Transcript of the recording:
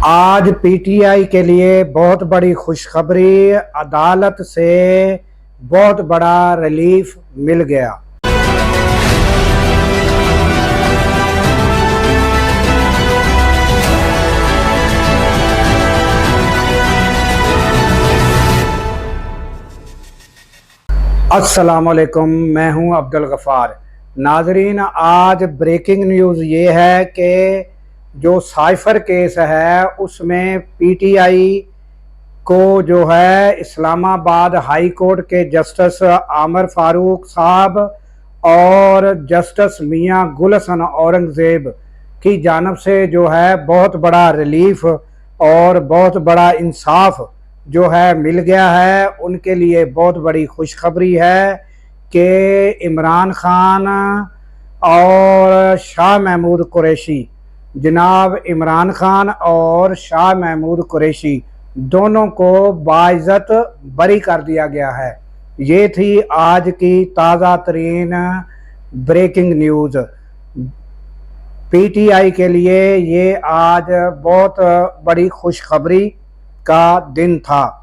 आज पीटीआई के लिए बहुत बड़ी खुशखबरी, अदालत से बहुत बड़ा रिलीफ मिल गया। अस्सलामुअलैकुम, मैं हूं अब्दुल गफ़ार। नाजरीन, आज ब्रेकिंग न्यूज़ ये है कि जो साइफर केस है उसमें पीटीआई को जो है इस्लामाबाद हाई कोर्ट के जस्टिस आमर फारूक साहब और जस्टिस मियां गुल हसन औरंगज़ेब की जानिब से जो है बहुत बड़ा रिलीफ और बहुत बड़ा इंसाफ जो है मिल गया है। उनके लिए बहुत बड़ी खुशखबरी है कि इमरान खान और शाह महमूद कुरैशी, जनाब इमरान खान और शाह महमूद कुरैशी दोनों को बाइज़्ज़त बरी कर दिया गया है। ये थी आज की ताज़ा तरीन ब्रेकिंग न्यूज़। पीटीआई के लिए ये आज बहुत बड़ी खुशखबरी का दिन था।